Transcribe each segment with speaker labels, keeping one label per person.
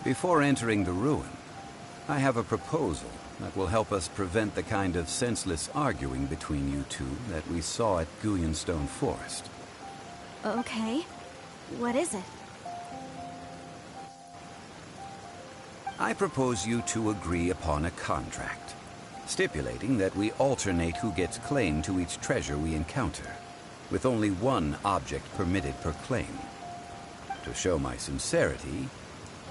Speaker 1: Before entering the ruin, I have a proposal that will help us prevent the kind of senseless arguing between you two that we saw at Stone Forest.
Speaker 2: Okay. What is it?
Speaker 1: I propose you two agree upon a contract, stipulating that we alternate who gets claim to each treasure we encounter, with only one object permitted per claim. To show my sincerity,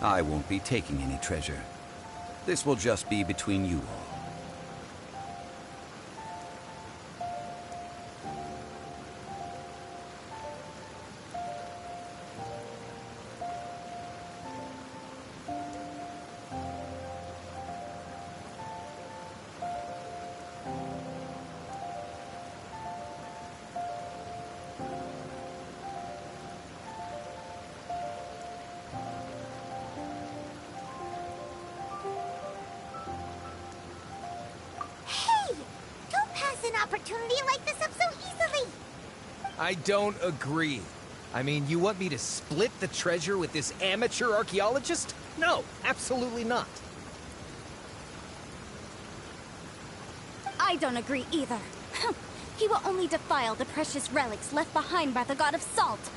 Speaker 1: I won't be taking any treasure. This will just be between you all.
Speaker 3: Opportunity like this up so easily!
Speaker 4: I don't agree. I mean, you want me to split the treasure with this amateur archaeologist? No, absolutely not.
Speaker 2: I don't agree either. He will only defile the precious relics left behind by the god of salt.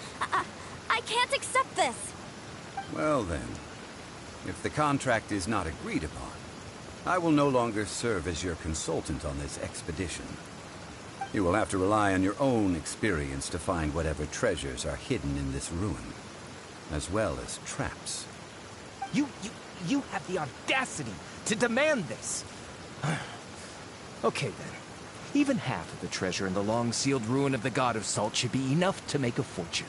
Speaker 2: I can't accept this.
Speaker 1: Well then, if the contract is not agreed upon, I will no longer serve as your consultant on this expedition. You will have to rely on your own experience to find whatever treasures are hidden in this ruin, as well as traps.
Speaker 4: You have the audacity to demand this! Okay then. Even half of the treasure in the long-sealed ruin of the God of Salt should be enough to make a fortune.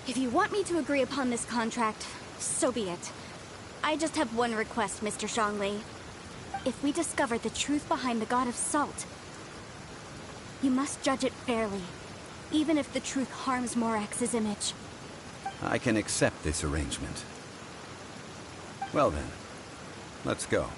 Speaker 2: If you want me to agree upon this contract, so be it. I just have one request, Mr. Zhongli. If we discover the truth behind the God of Salt, you must judge it fairly, even if the truth harms Morax's image.
Speaker 1: I can accept this arrangement. Well then, let's go.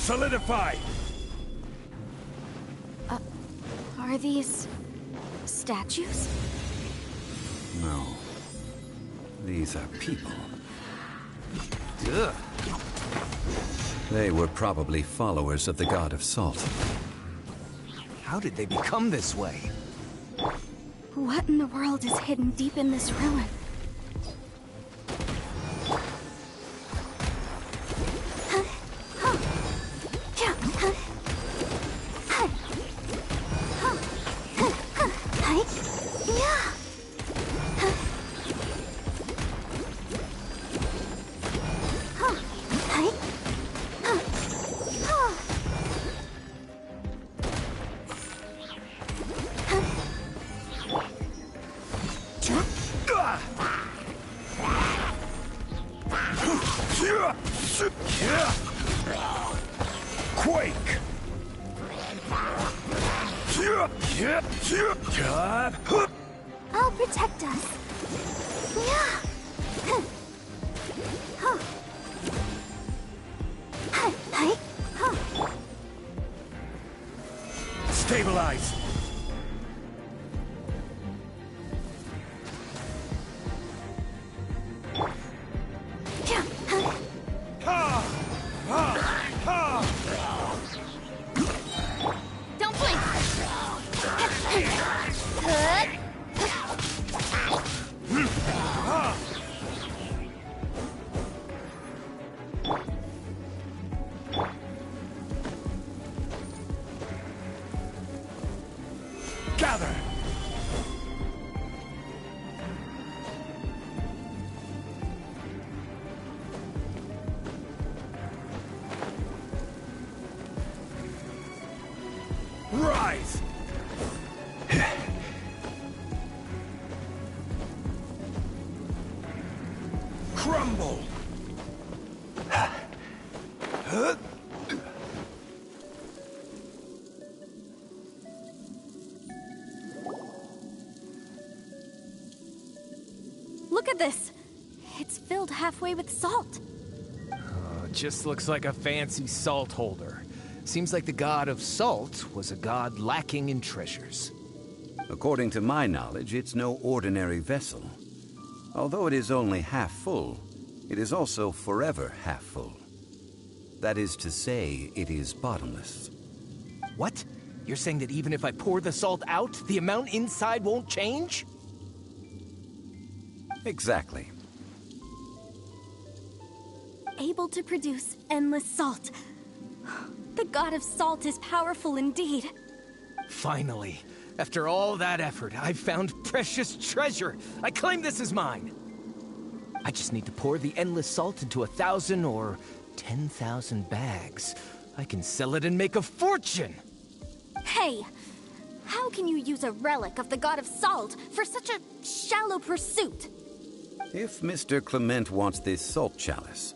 Speaker 5: Solidify!
Speaker 2: Are these statues?
Speaker 1: No. These are people.
Speaker 4: Ugh.
Speaker 1: They were probably followers of the god of salt.
Speaker 4: How did they become this way?
Speaker 2: What in the world is hidden deep in this ruin?
Speaker 5: Quake!
Speaker 3: I'll protect us.
Speaker 5: Stabilize!
Speaker 2: Don't blink!
Speaker 5: Gather! Rise! Crumble!
Speaker 2: Look at this! It's filled halfway with salt.
Speaker 4: Just looks like a fancy salt holder. Seems like the god of salt was a god lacking in treasures.
Speaker 1: According to my knowledge, it's no ordinary vessel. Although it is only half full, it is also forever half full. That is to say, it is bottomless.
Speaker 4: What? You're saying that even if I pour the salt out, the amount inside won't change?
Speaker 1: Exactly.
Speaker 2: Able to produce endless salt. The god of salt is powerful indeed.
Speaker 4: Finally, after all that effort, I've found precious treasure. I claim this as mine. I just need to pour the endless salt into 1,000 or 10,000 bags. I can sell it and make a fortune.
Speaker 2: Hey, how can you use a relic of the god of salt for such a shallow pursuit?
Speaker 1: If Mr. Clement wants this salt chalice,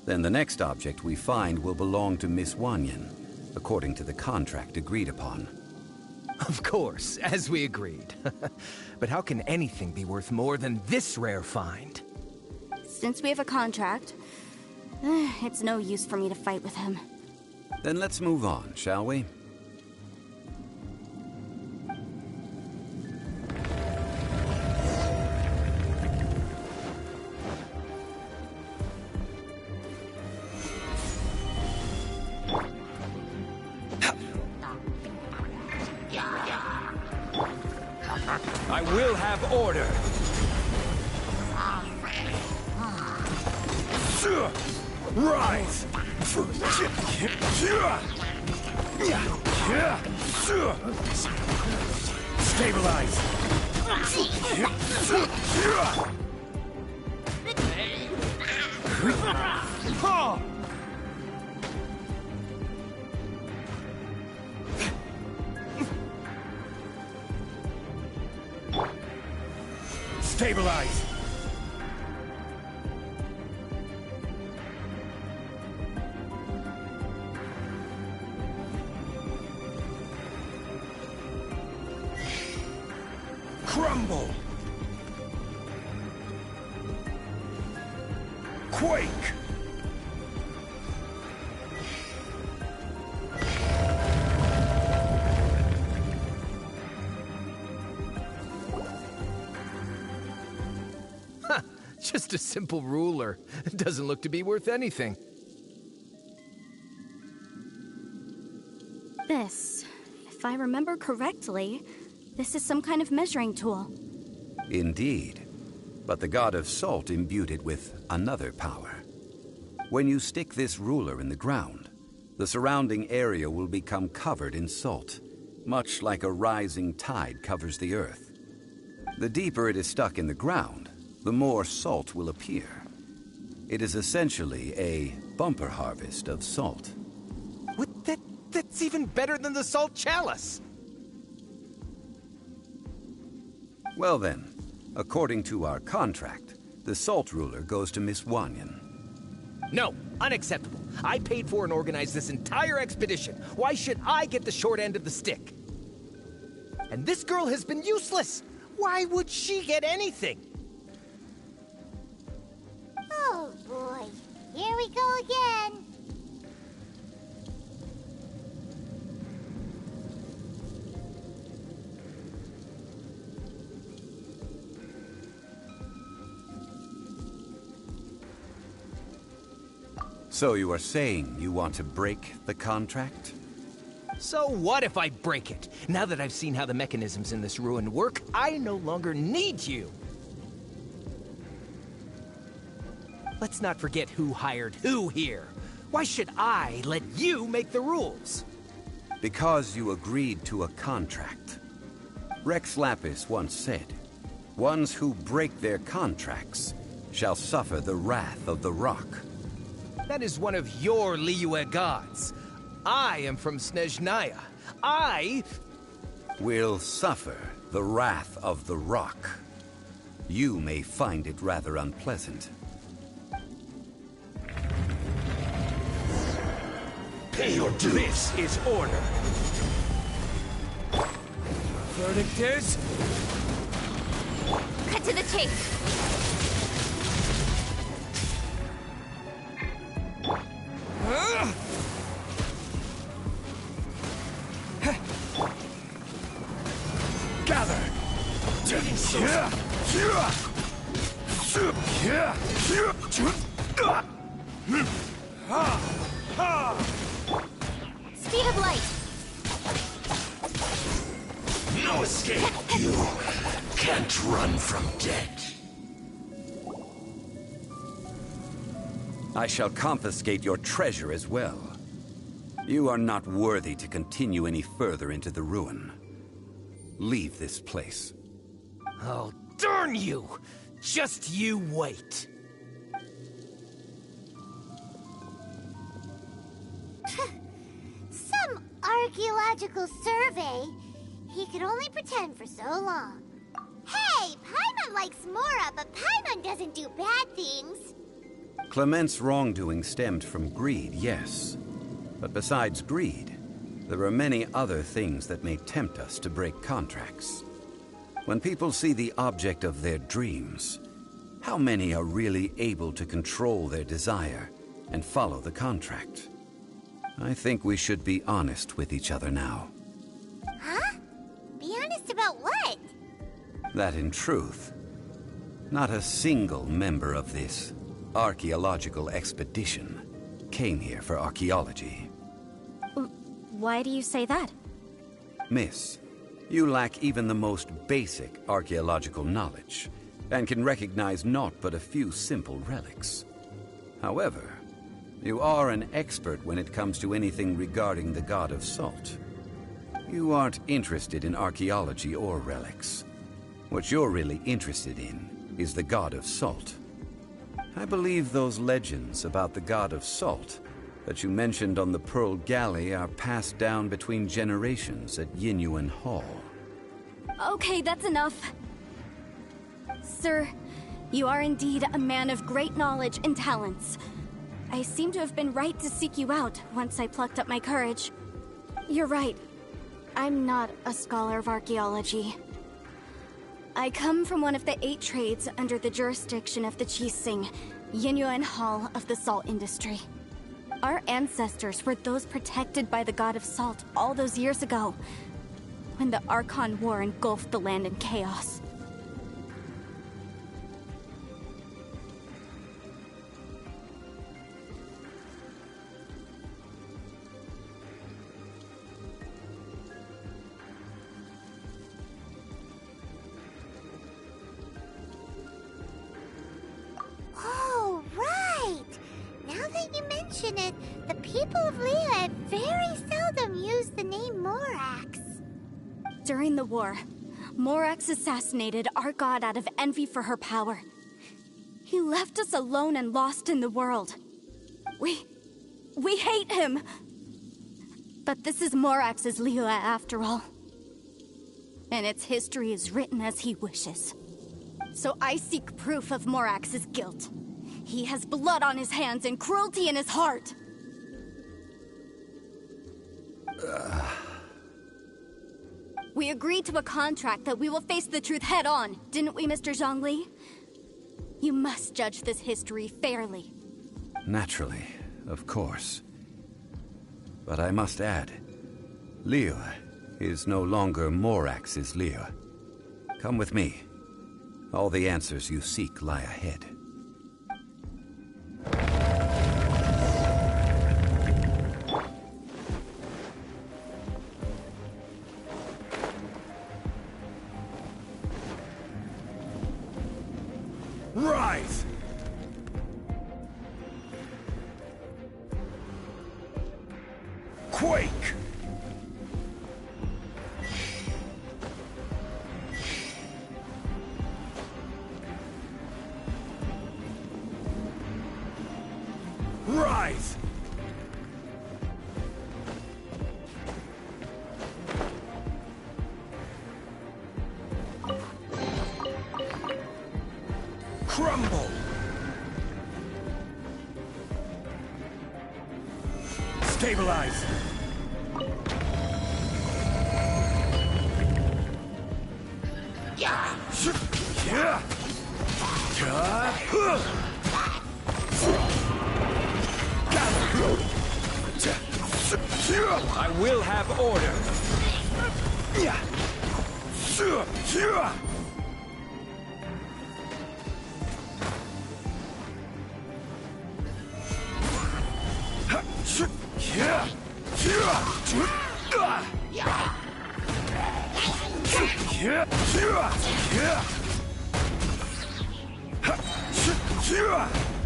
Speaker 1: then the next object we find will belong to Miss Wanyan, according to the contract agreed upon.
Speaker 4: Of course, as we agreed. But how can anything be worth more than this rare find?
Speaker 2: Since we have a contract, it's no use for me to fight with him.
Speaker 1: Then let's move on, shall we?
Speaker 5: I will have order! Rise! Stabilize! Stabilize! Crumble! Quake!
Speaker 4: Just a simple ruler. It doesn't look to be worth anything.
Speaker 2: This, if I remember correctly, this is some kind of measuring tool.
Speaker 1: Indeed. But the god of salt imbued it with another power. When you stick this ruler in the ground, the surrounding area will become covered in salt, much like a rising tide covers the earth. The deeper it is stuck in the ground, the more salt will appear. It is essentially a bumper harvest of salt.
Speaker 4: What? That's even better than the salt chalice!
Speaker 1: Well then, according to our contract, the salt ruler goes to Miss Wanyan.
Speaker 4: No, unacceptable. I paid for and organized this entire expedition. Why should I get the short end of the stick? And this girl has been useless. Why would she get anything?
Speaker 3: Oh boy, here we go again.
Speaker 1: So you are saying you want to break the contract?
Speaker 4: So what if I break it? Now that I've seen how the mechanisms in this ruin work, I no longer need you. Let's not forget who hired who here. Why should I let you make the rules?
Speaker 1: Because you agreed to a contract. Rex Lapis once said, "Ones who break their contracts shall suffer the wrath of the rock."
Speaker 4: That is one of your Liyue gods. I am from Snezhnaya. I
Speaker 1: will suffer the wrath of the rock. You may find it rather unpleasant.
Speaker 5: Pay your dues.
Speaker 4: This is order. Verdict is...
Speaker 2: Cut to the chase.
Speaker 5: Gather!
Speaker 2: Speed of light.
Speaker 5: No escape! You can't run from death.
Speaker 1: I shall confiscate your treasure as well. You are not worthy to continue any further into the ruin. Leave this place.
Speaker 4: Oh, darn you! Just you wait.
Speaker 3: Some archaeological survey. He could only pretend for so long. Hey, Paimon likes Mora, but Paimon doesn't do bad things.
Speaker 1: Clement's wrongdoing stemmed from greed, yes. But besides greed, there are many other things that may tempt us to break contracts. When people see the object of their dreams, how many are really able to control their desire and follow the contract? I think we should be honest with each other now.
Speaker 3: Huh? Be honest about what?
Speaker 1: That in truth, not a single member of this archaeological expedition came here for archaeology.
Speaker 2: Why do you say that?
Speaker 1: Miss, you lack even the most basic archaeological knowledge, and can recognize naught but a few simple relics. However, you are an expert when it comes to anything regarding the god of salt. You aren't interested in archaeology or relics. What you're really interested in is the god of salt. I believe those legends about the god of salt that you mentioned on the Pearl Galley are passed down between generations at Yinyuan Hall.
Speaker 2: Okay, that's enough. Sir, you are indeed a man of great knowledge and talents. I seem to have been right to seek you out once I plucked up my courage. You're right. I'm not a scholar of archaeology. I come from one of the 8 trades under the jurisdiction of the Chising, Yinyuan Hall of the salt industry. Our ancestors were those protected by the god of salt all those years ago, when the Archon War engulfed the land in chaos. During the war, Morax assassinated our god out of envy for her power. He left us alone and lost in the world. We hate him! But this is Morax's Liyue after all. And its history is written as he wishes. So I seek proof of Morax's guilt. He has blood on his hands and cruelty in his heart. We agreed to a contract that we will face the truth head on, didn't we, Mr. Zhongli? You must judge this history fairly.
Speaker 1: Naturally, of course. But I must add, Liyue is no longer Morax's Liyue. Come with me. All the answers you seek lie ahead.
Speaker 5: Rise! Quake! Rise! Crumble! Stabilize! Yeah! Yeah!
Speaker 4: I will have order.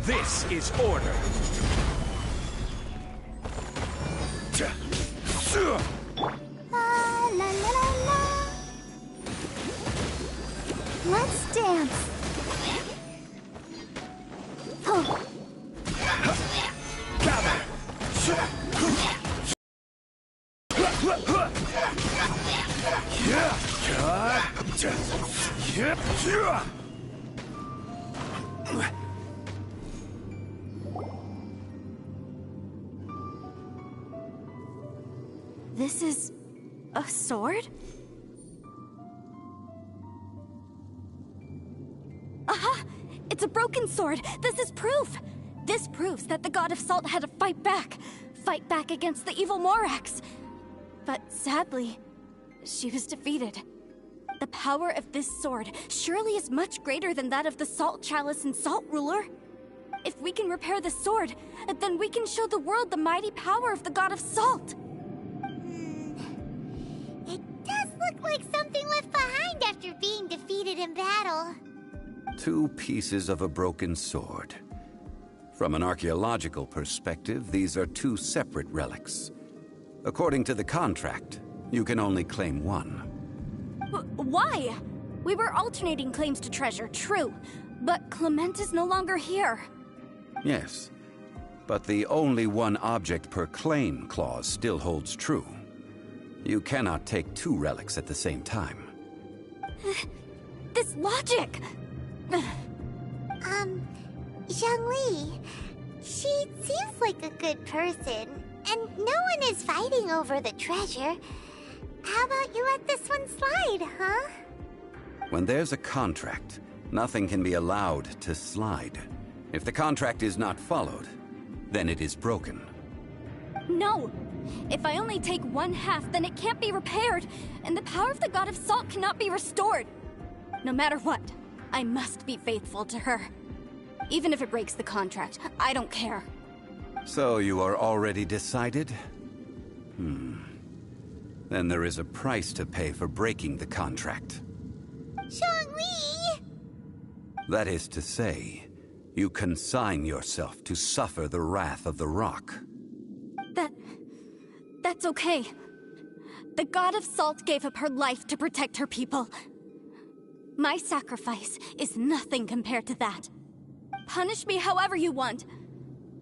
Speaker 4: This is order.
Speaker 2: La la la la la. Let's dance. Oh.
Speaker 5: Gather!
Speaker 2: This is a sword? Aha! It's a broken sword! This is proof! This proves that the God of Salt had to fight back against the evil Morax. But sadly, she was defeated. The power of this sword surely is much greater than that of the Salt Chalice and Salt Ruler. If we can repair the sword, then we can show the world the mighty power of the God of Salt.
Speaker 3: It does look like something left behind after being defeated in battle.
Speaker 1: 2 pieces of a broken sword. From an archaeological perspective, these are 2 separate relics. According to the contract, you can only claim one.
Speaker 2: Why? We were alternating claims to treasure, true. But Clement is no longer here.
Speaker 1: Yes, but the only one object per claim clause still holds true. You cannot take 2 relics at the same time.
Speaker 2: This logic!
Speaker 3: Zhongli, she seems like a good person, and no one is fighting over the treasure. How about you let this one slide, huh?
Speaker 1: When there's a contract, nothing can be allowed to slide. If the contract is not followed, then it is broken.
Speaker 2: No! If I only take 1/2, then it can't be repaired, and the power of the God of Salt cannot be restored. No matter what, I must be faithful to her. Even if it breaks the contract, I don't care.
Speaker 1: So you are already decided? Then there is a price to pay for breaking the contract.
Speaker 3: Zhongli!
Speaker 1: That is to say, you consign yourself to suffer the wrath of the rock.
Speaker 2: That's okay. The God of Salt gave up her life to protect her people. My sacrifice is nothing compared to that. Punish me however you want.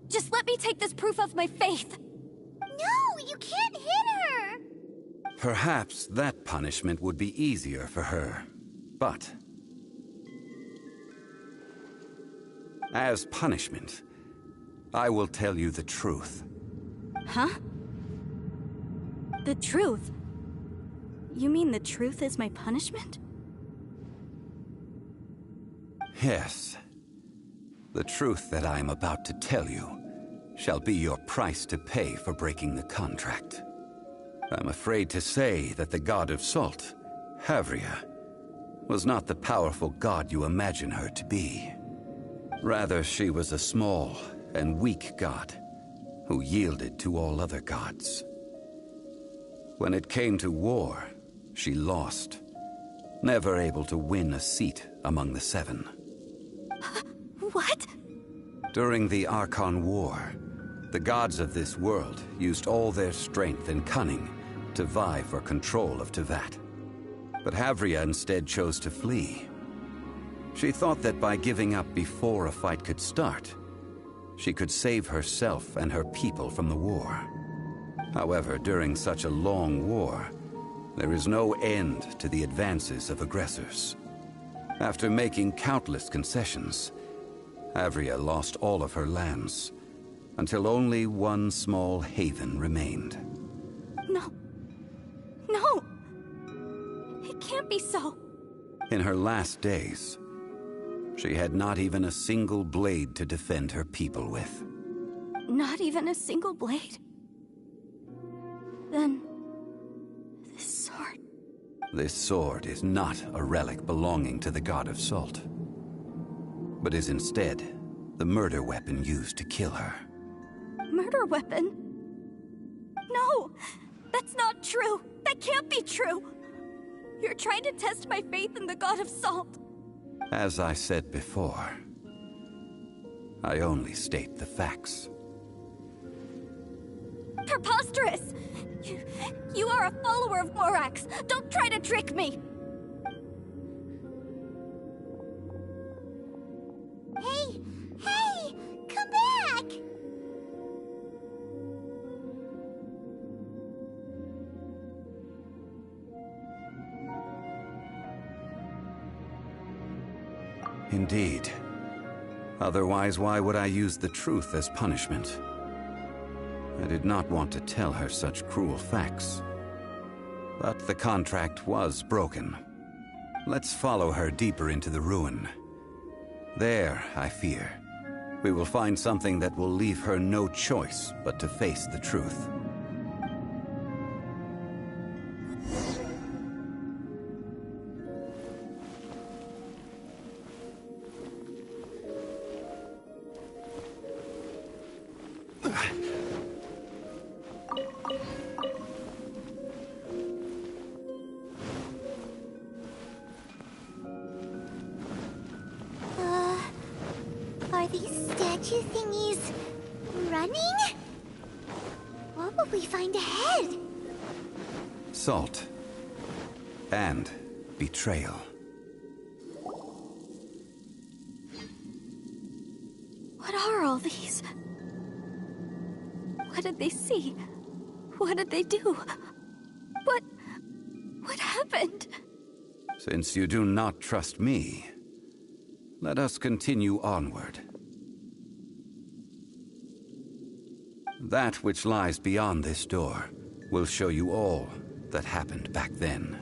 Speaker 2: Just let me take this proof of my faith.
Speaker 3: No, you can't hit her!
Speaker 1: Perhaps that punishment would be easier for her. But as punishment, I will tell you the truth.
Speaker 2: Huh? The truth? You mean the truth is my punishment?
Speaker 1: Yes. The truth that I am about to tell you shall be your price to pay for breaking the contract. I'm afraid to say that the God of Salt, Havria, was not the powerful god you imagine her to be. Rather, she was a small and weak god who yielded to all other gods. When it came to war, she lost, never able to win a seat among the seven.
Speaker 2: What?
Speaker 1: During the Archon War, the gods of this world used all their strength and cunning to vie for control of Teyvat. But Havria instead chose to flee. She thought that by giving up before a fight could start, she could save herself and her people from the war. However, during such a long war, there is no end to the advances of aggressors. After making countless concessions, Havria lost all of her lands, until only one small haven remained.
Speaker 2: No. No! It can't be so.
Speaker 1: In her last days, she had not even a single blade to defend her people with.
Speaker 2: Not even a single blade? Then... this sword...
Speaker 1: This sword is not a relic belonging to the God of Salt, but is instead the murder weapon used to kill her.
Speaker 2: Murder weapon? No! That's not true! That can't be true! You're trying to test my faith in the God of Salt.
Speaker 1: As I said before, I only state the facts.
Speaker 2: Preposterous! You are a follower of Morax! Don't try to trick me!
Speaker 3: Hey! Hey! Come back!
Speaker 1: Indeed. Otherwise, why would I use the truth as punishment? I did not want to tell her such cruel facts. But the contract was broken. Let's follow her deeper into the ruin. There, I fear, we will find something that will leave her no choice but to face the truth.
Speaker 3: Are these statue thingies running? What will we find ahead?
Speaker 1: Salt. And betrayal.
Speaker 2: What are all these? What did they see? What did they do? What happened?
Speaker 1: Since you do not trust me, let us continue onward. That which lies beyond this door will show you all that happened back then.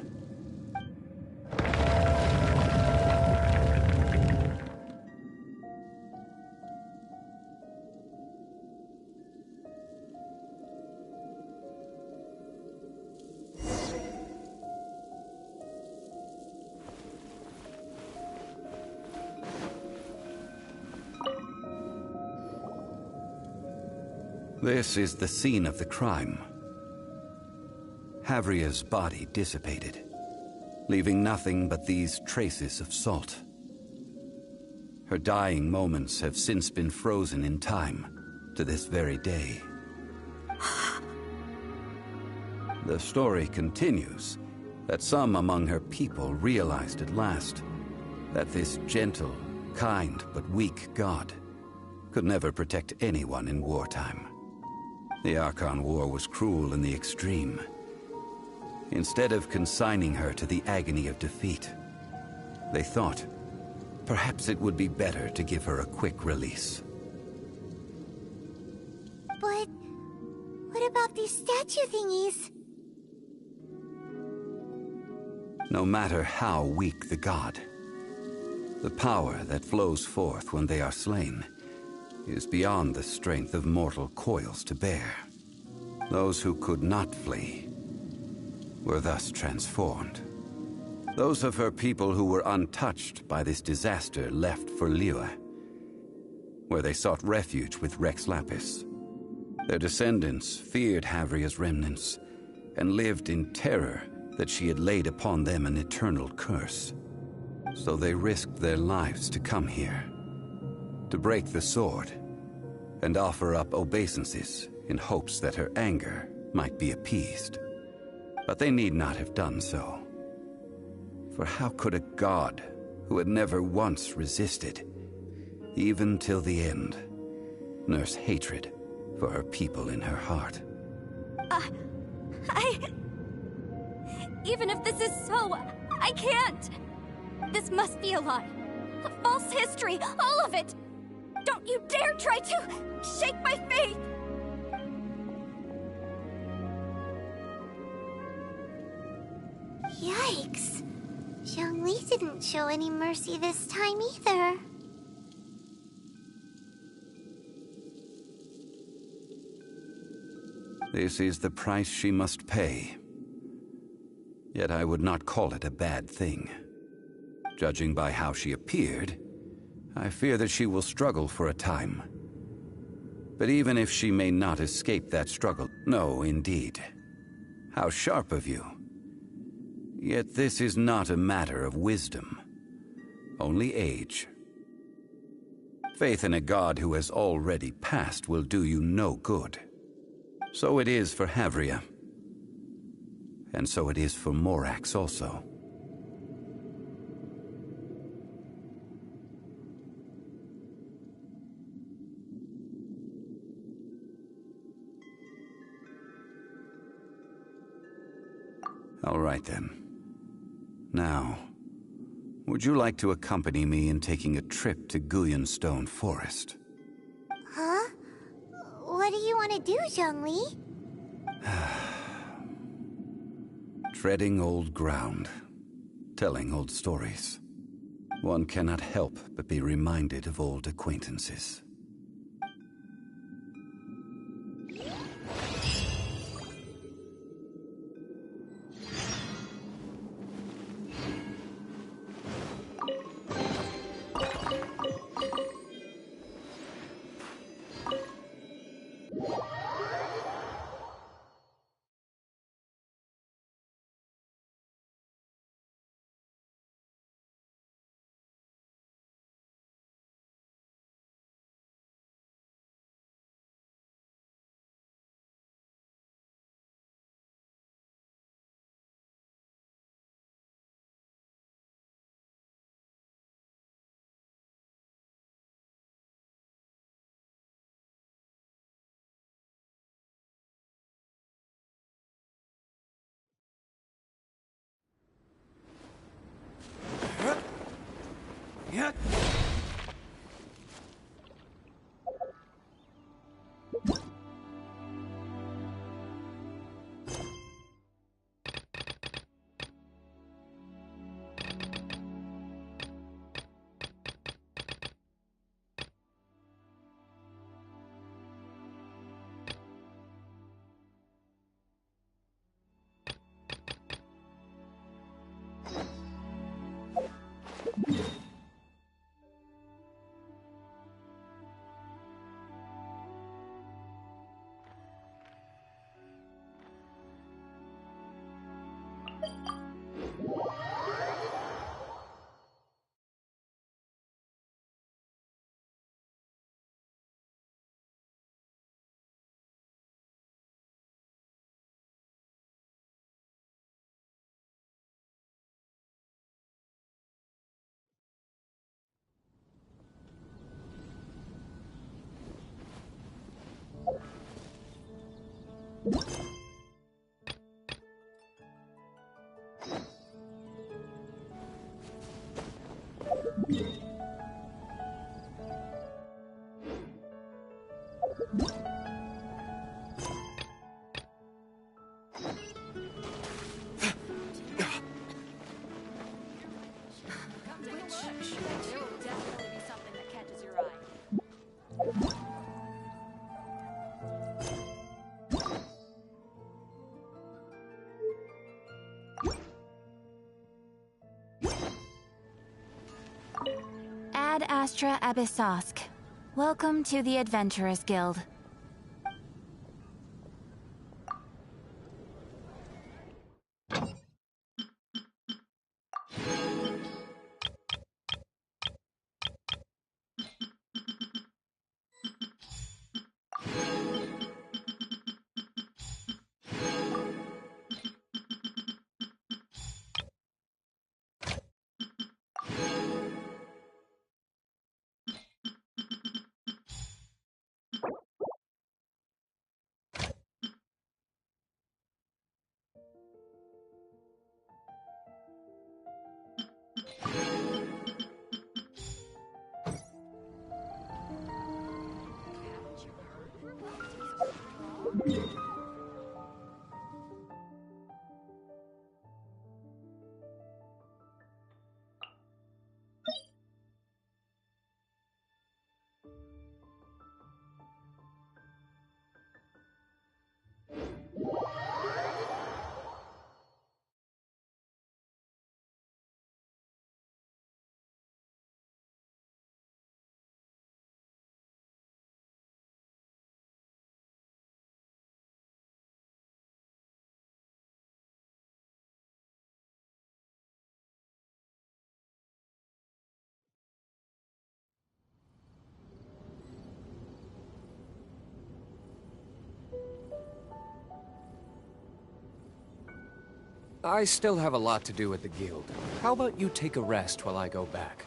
Speaker 1: This is the scene of the crime. Havria's body dissipated, leaving nothing but these traces of salt. Her dying moments have since been frozen in time to this very day. The story continues that some among her people realized at last that this gentle, kind, but weak god could never protect anyone in wartime. The Archon War was cruel in the extreme. Instead of consigning her to the agony of defeat, they thought perhaps it would be better to give her a quick release.
Speaker 3: But what about these statue thingies?
Speaker 1: No matter how weak the god, the power that flows forth when they are slain is beyond the strength of mortal coils to bear. Those who could not flee were thus transformed. Those of her people who were untouched by this disaster left for Liyue, where they sought refuge with Rex Lapis. Their descendants feared Havria's remnants and lived in terror that she had laid upon them an eternal curse. So they risked their lives to come here, to break the sword, and offer up obeisances in hopes that her anger might be appeased. But they need not have done so. For how could a god who had never once resisted, even till the end, nurse hatred for her people in her heart?
Speaker 2: Even if this is so, I can't! This must be a lie. A false history, all of it! Don't you dare try to shake my faith!
Speaker 3: Yikes. Zhongli didn't show any mercy this time either.
Speaker 1: This is the price she must pay. Yet I would not call it a bad thing. Judging by how she appeared, I fear that she will struggle for a time. But even if she may not escape that struggle, no, indeed. How sharp of you. Yet this is not a matter of wisdom, only age. Faith in a god who has already passed will do you no good. So it is for Havria. And so it is for Morax also. All right then. Now, would you like to accompany me in taking a trip to Guyonstone Forest?
Speaker 3: Huh? What do you want to do, Zhongli?
Speaker 1: Treading old ground, telling old stories. One cannot help but be reminded of old acquaintances.
Speaker 2: Ad Astra Abyssosk. Welcome to the Adventurers Guild.
Speaker 4: I still have a lot to do at the guild. How about you take a rest while I go back?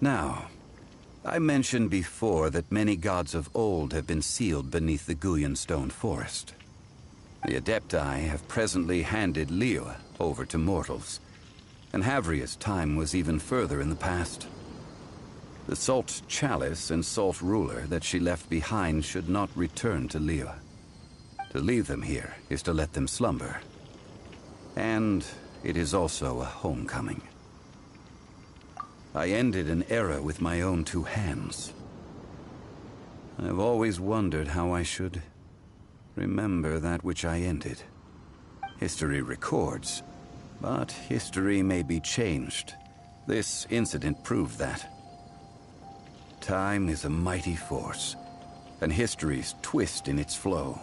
Speaker 1: Now, I mentioned before that many gods of old have been sealed beneath the Guyan stone forest. The Adepti have presently handed Liyue over to mortals, and Havria's time was even further in the past. The Salt Chalice and Salt Ruler that she left behind should not return to Liyue. To leave them here is to let them slumber. And it is also a homecoming. I ended an era with my own two hands. I've always wondered how I should remember that which I ended. History records, but history may be changed. This incident proved that. Time is a mighty force, and history's twist in its flow.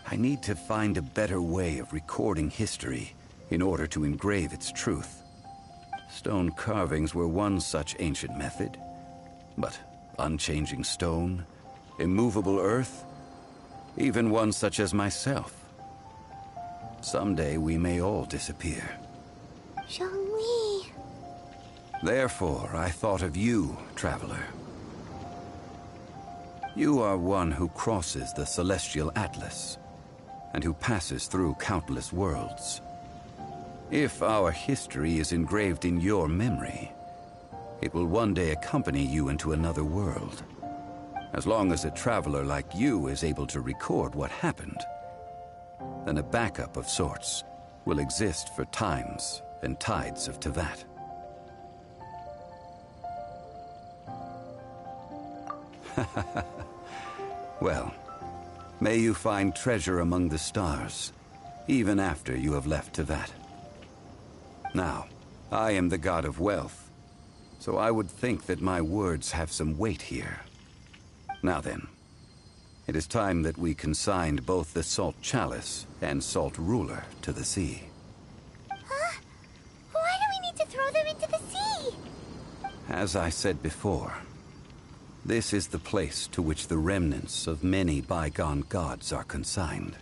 Speaker 1: I need to find a better way of recording history in order to engrave its truth. Stone carvings were one such ancient method. But unchanging stone, immovable earth, even one such as myself. Someday we may all disappear.
Speaker 3: Zhongli.
Speaker 1: Therefore, I thought of you, traveler. You are one who crosses the celestial atlas, and who passes through countless worlds. If our history is engraved in your memory, it will one day accompany you into another world. As long as a traveler like you is able to record what happened, then a backup of sorts will exist for times and tides of Teyvat. Well, may you find treasure among the stars, even after you have left Teyvat. Now, I am the god of wealth, so I would think that my words have some weight here. Now then, it is time that we consigned both the Salt Chalice and Salt Ruler to the sea.
Speaker 3: Huh? Why do we need to throw them into the sea?
Speaker 1: As I said before, this is the place to which the remnants of many bygone gods are consigned.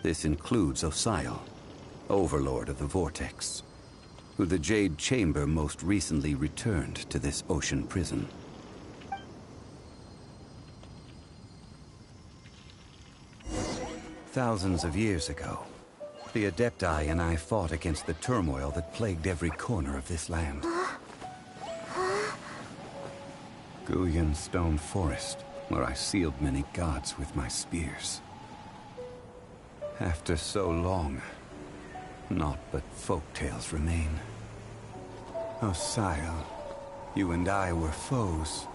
Speaker 1: This includes Osial, Overlord of the Vortex, who the Jade Chamber most recently returned to this ocean prison. Thousands of years ago, the Adepti and I fought against the turmoil that plagued every corner of this land. Guyan Stone Forest, where I sealed many gods with my spears. After so long, naught but folk tales remain. Osial, you and I were foes,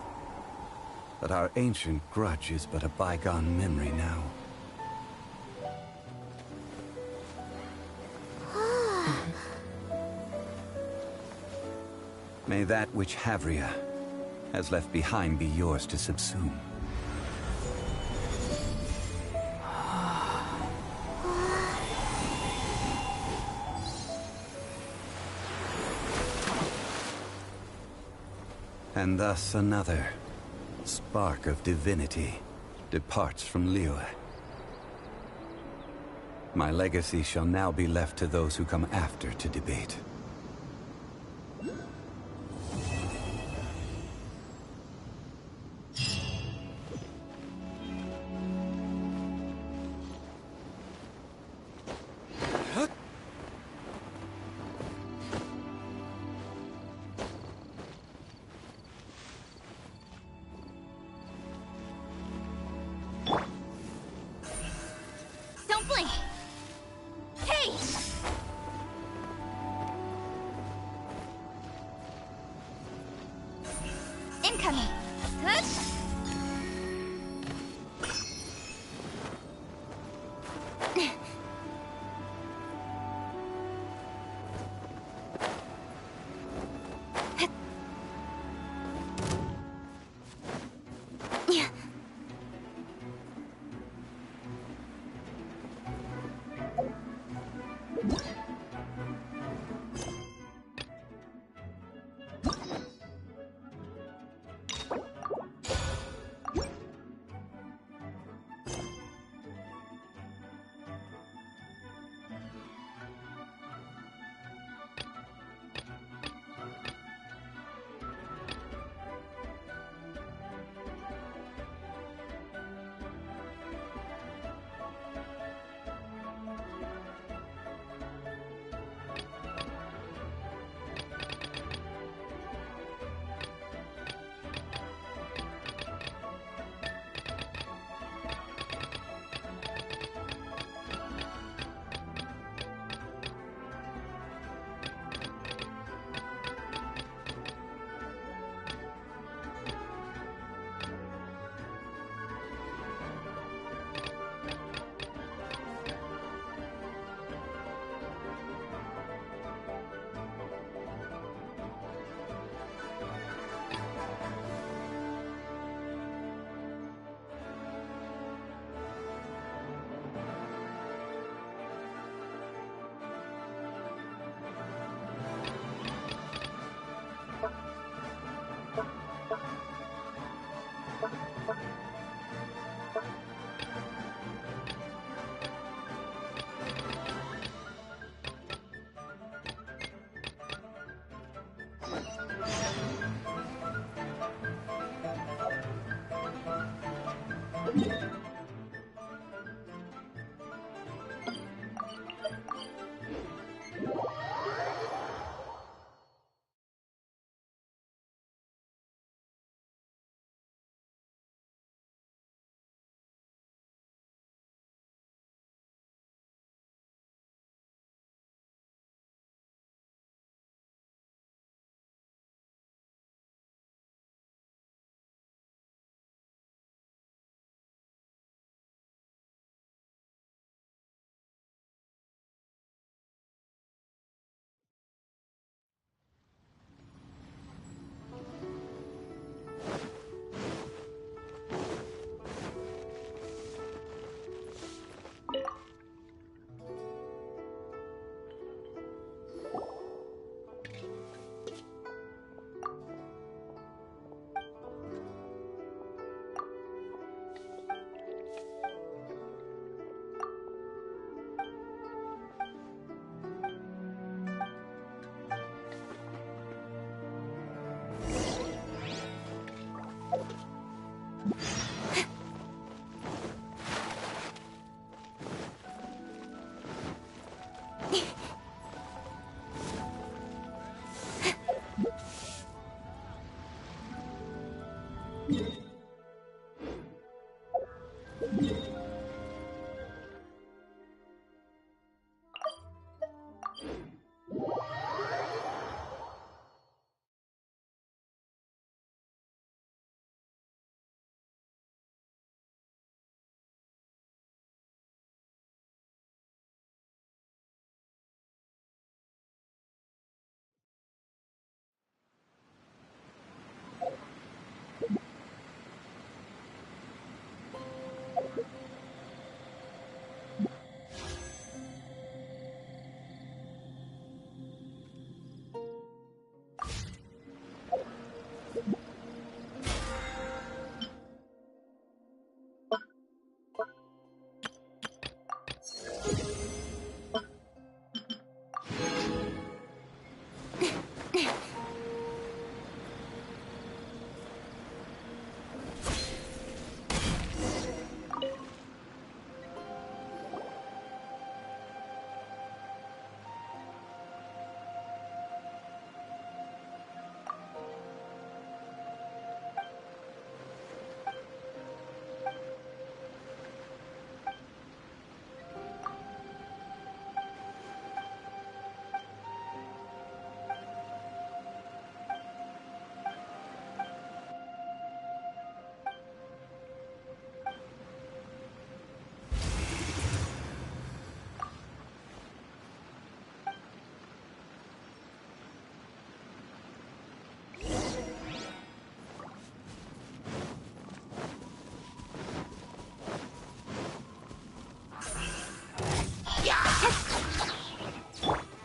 Speaker 1: but our ancient grudge is but a bygone memory now. May that which Havria has left behind be yours to subsume. And thus another spark of divinity departs from Liyue. My legacy shall now be left to those who come after to debate.
Speaker 2: Don't blink! Hey! Incoming! Huh?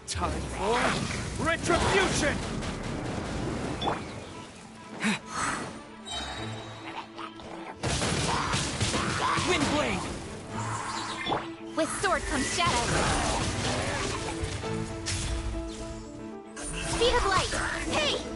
Speaker 5: Time for retribution!
Speaker 4: Windblade!
Speaker 2: With sword comes shadow. Speed of light. Hey!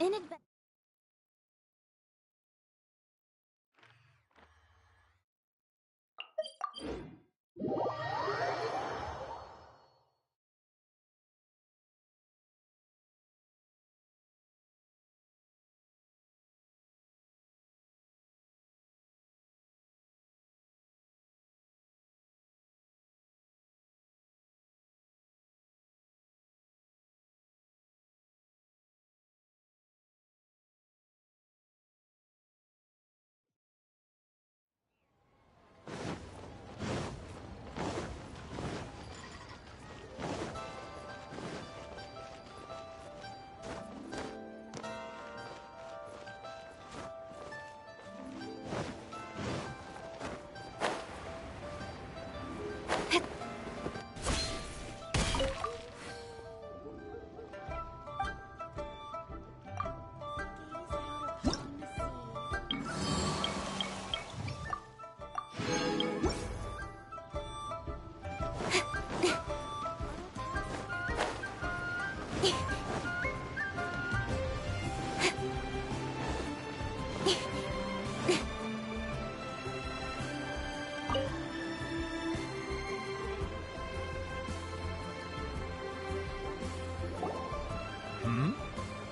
Speaker 2: In advance.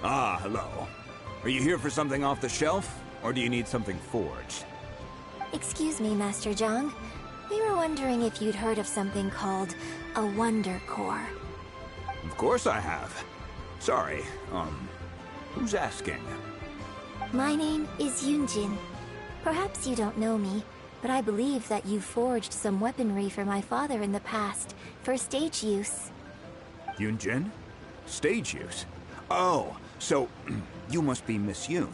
Speaker 6: Ah, hello. Are you here for something off the shelf, or do you need something forged?
Speaker 7: Excuse me, Master Zhang. We were wondering if you'd heard of something called a Wonder Core.
Speaker 6: Of course I have. Sorry, who's asking?
Speaker 7: My name is Yunjin. Perhaps you don't know me, but I believe that you forged some weaponry for my father in the past, for stage use.
Speaker 6: Yunjin? Stage use? Oh, so you must be Miss Yoon.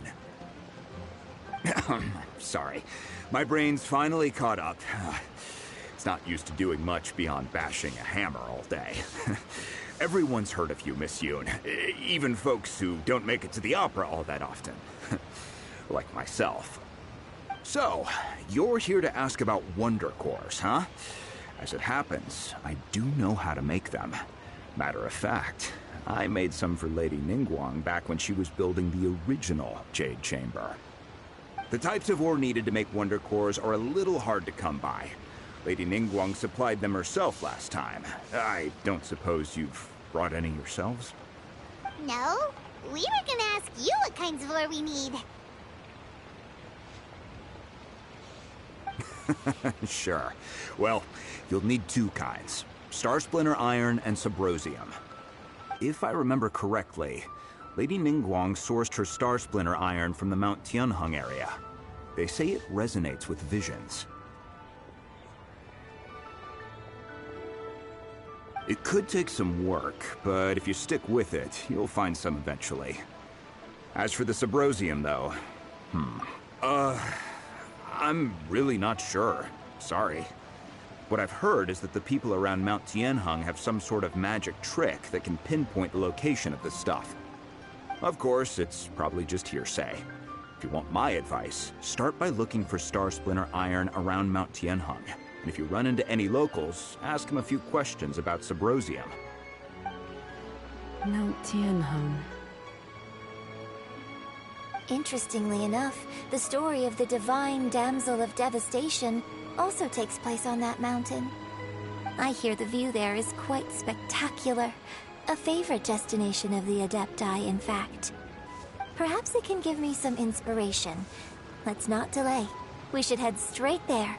Speaker 6: Sorry, my brain's finally caught up. It's not used to doing much beyond bashing a hammer all day. Everyone's heard of you, Miss Yoon. Even folks who don't make it to the opera all that often. Like myself. So, you're here to ask about Wonder Cores, huh? As it happens, I do know how to make them. Matter of fact, I made some for Lady Ningguang back when she was building the original Jade Chamber. The types of ore needed to make Wonder Cores are a little hard to come by. Lady Ningguang supplied them herself last time. I don't suppose you've brought any yourselves?
Speaker 3: No, we were gonna ask you what kinds of ore we need.
Speaker 6: Sure. Well, you'll need two kinds. Star Splinter Iron and Subrosium. If I remember correctly, Lady Ningguang sourced her Star Splinter Iron from the Mount Tianheng area. They say it resonates with visions. It could take some work, but if you stick with it, you'll find some eventually. As for the Subrosium, though, I'm really not sure. Sorry. What I've heard is that the people around Mount Tianheng have some sort of magic trick that can pinpoint the location of the stuff. Of course, it's probably just hearsay. If you want my advice, start by looking for Star Splinter Iron around Mount Tianheng. And if you run into any locals, ask them a few questions about Subrosium.
Speaker 8: Mount Tianheng.
Speaker 7: Interestingly enough, the story of the divine damsel of devastation also takes place on that mountain. I hear the view there is quite spectacular. A favorite destination of the Adepti, in fact. Perhaps it can give me some inspiration. Let's not delay. We should head straight there.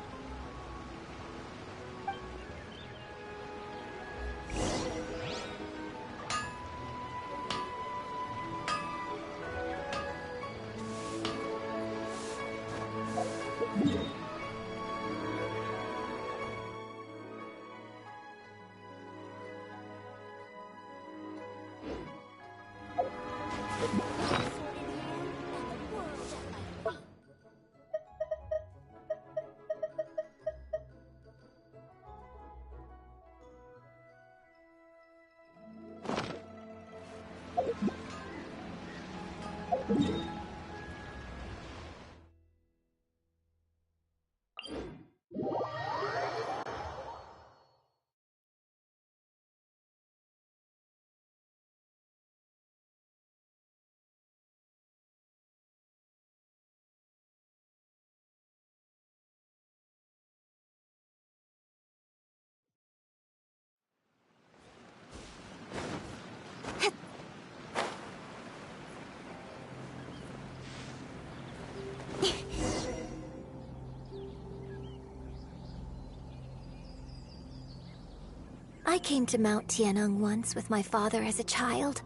Speaker 7: I came to Mount Tianeng once with my father as a child.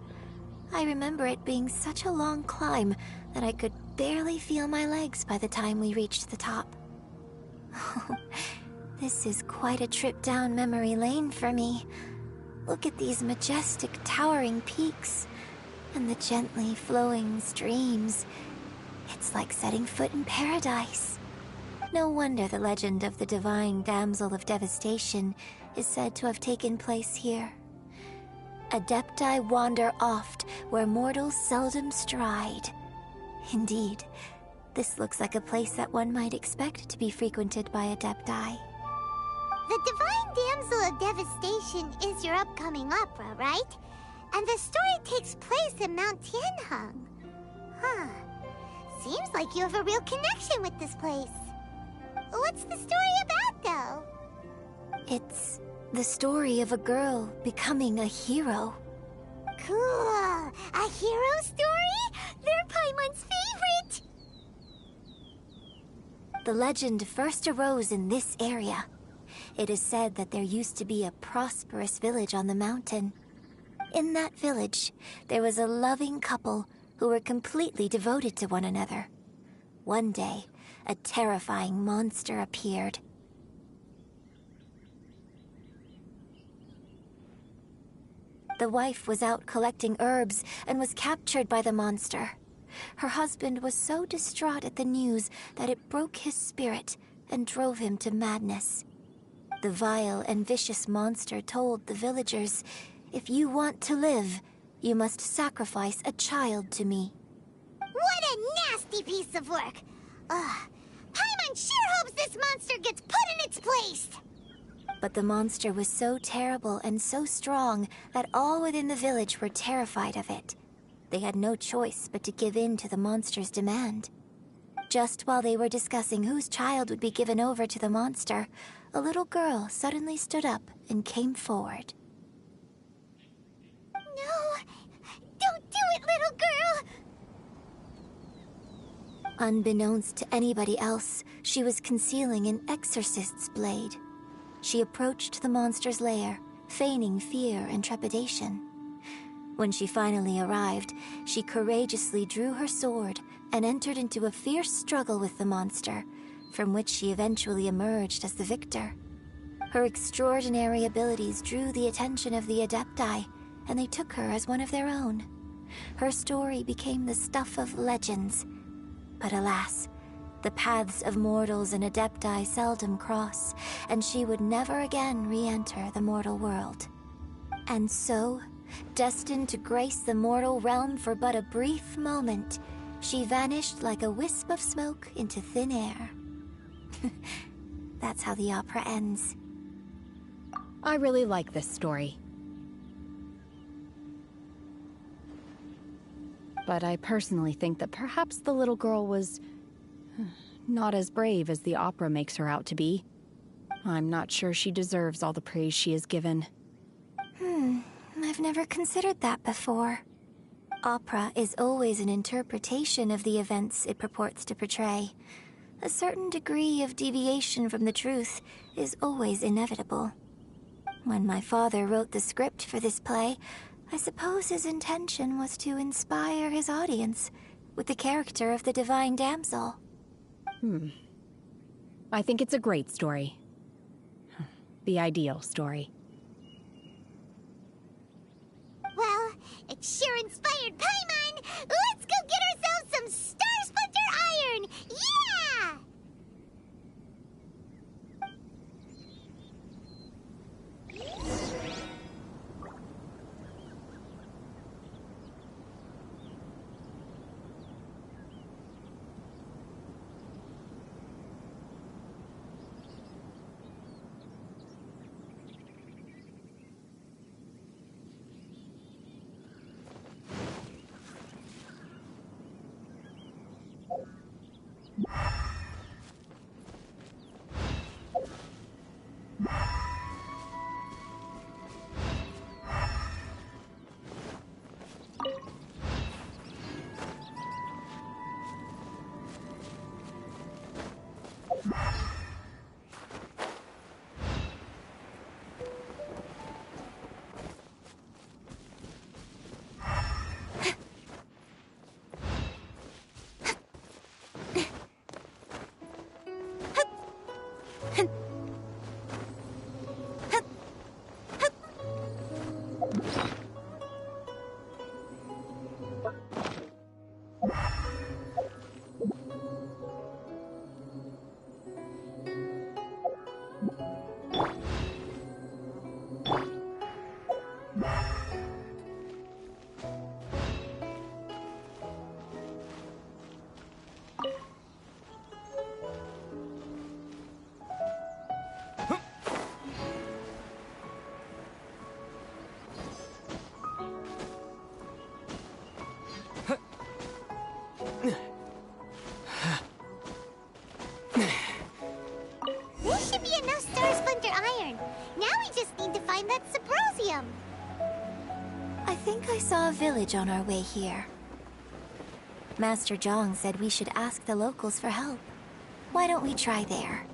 Speaker 7: I remember it being such a long climb that I could barely feel my legs by the time we reached the top. This is quite a trip down memory lane for me. Look at these majestic, towering peaks, and the gently flowing streams. It's like setting foot in paradise. No wonder the legend of the divine damsel of devastation is said to have taken place here. Adepti wander oft where mortals seldom stride. Indeed, this looks like a place that one might expect to be frequented by Adepti.
Speaker 3: The Divine Damsel of Devastation is your upcoming opera, right? And the story takes place in Mount Tianheng. Huh. Seems like you have a real connection with this place. What's the story about, though?
Speaker 7: It's the story of a girl becoming a hero.
Speaker 3: Cool. A hero story? They're Paimon's favorite!
Speaker 7: The legend first arose in this area. It is said that there used to be a prosperous village on the mountain. In that village, there was a loving couple who were completely devoted to one another. One day, a terrifying monster appeared. The wife was out collecting herbs and was captured by the monster. Her husband was so distraught at the news that it broke his spirit and drove him to madness. The vile and vicious monster told the villagers, "If you want to live, you must sacrifice a child to me."
Speaker 3: What a nasty piece of work! Ugh. Paimon sure hopes this monster gets put in its place!
Speaker 7: But the monster was so terrible and so strong that all within the village were terrified of it. They had no choice but to give in to the monster's demand. Just while they were discussing whose child would be given over to the monster, a little girl suddenly stood up and came forward.
Speaker 3: No! Don't do it, little girl!
Speaker 7: Unbeknownst to anybody else, she was concealing an exorcist's blade. She approached the monster's lair, feigning fear and trepidation. When she finally arrived, she courageously drew her sword and entered into a fierce struggle with the monster, from which she eventually emerged as the victor. Her extraordinary abilities drew the attention of the Adepti, and they took her as one of their own. Her story became the stuff of legends. But alas, the paths of mortals and Adepti seldom cross, and she would never again re-enter the mortal world. And so, destined to grace the mortal realm for but a brief moment, she vanished like a wisp of smoke into thin air. That's how the opera ends.
Speaker 8: I really like this story. But I personally think that perhaps the little girl was not as brave as the opera makes her out to be. I'm not sure she deserves all the praise she is given.
Speaker 7: I've never considered that before. Opera is always an interpretation of the events it purports to portray. A certain degree of deviation from the truth is always inevitable. When my father wrote the script for this play, I suppose his intention was to inspire his audience with the character of the divine damsel.
Speaker 8: I think it's a great story. The ideal story.
Speaker 3: Well, it sure inspired Paimon! Let's go get ourselves some Star Splinter Iron! Yeah! This should be enough Star Splinter iron. Now we just need to find that Subrosium.
Speaker 7: I think I saw a village on our way here. Master Zhong said we should ask the locals for help. Why don't we try there?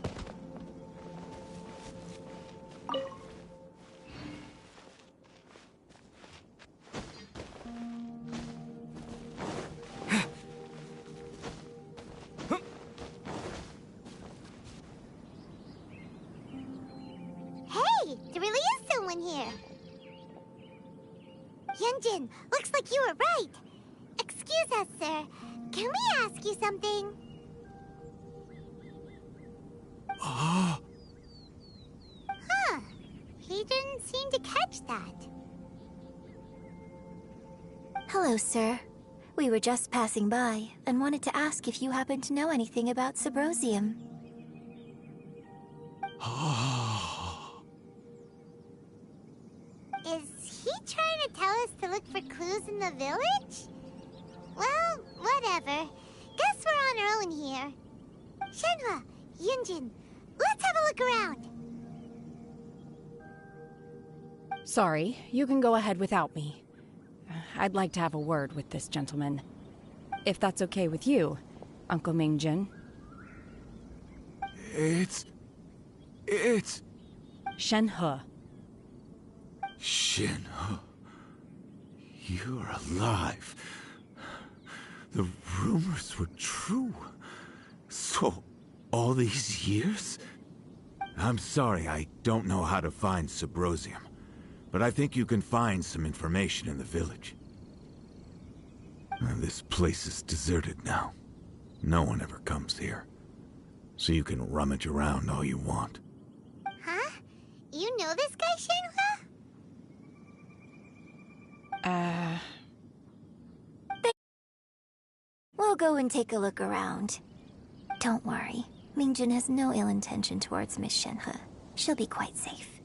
Speaker 3: Hey, there really is someone here. Yunjin, looks like you were right. Excuse us, sir. Can we ask you something? Huh. He didn't seem to catch that.
Speaker 7: Hello, sir. We were just passing by and wanted to ask if you happen to know anything about Subrosium.
Speaker 3: Is he trying to tell us to look for clues in the village? Well, whatever. Guess we're on our own here. Shenhua, Yunjin, let's have a look around.
Speaker 8: Sorry, you can go ahead without me. I'd like to have a word with this gentleman. If that's okay with you, Uncle Mingjin.
Speaker 9: It's...
Speaker 8: Shenhe.
Speaker 9: Shenhe. You're alive. The rumors were true. So, all these years? I'm sorry, I don't know how to find Subrosium. But I think you can find some information in the village. This place is deserted now. No one ever comes here. So you can rummage around all you want.
Speaker 3: Huh? You know this guy, Shenhua?
Speaker 7: We'll go and take a look around. Don't worry. Mingjin has no ill intention towards Miss Shenhe. She'll be quite safe.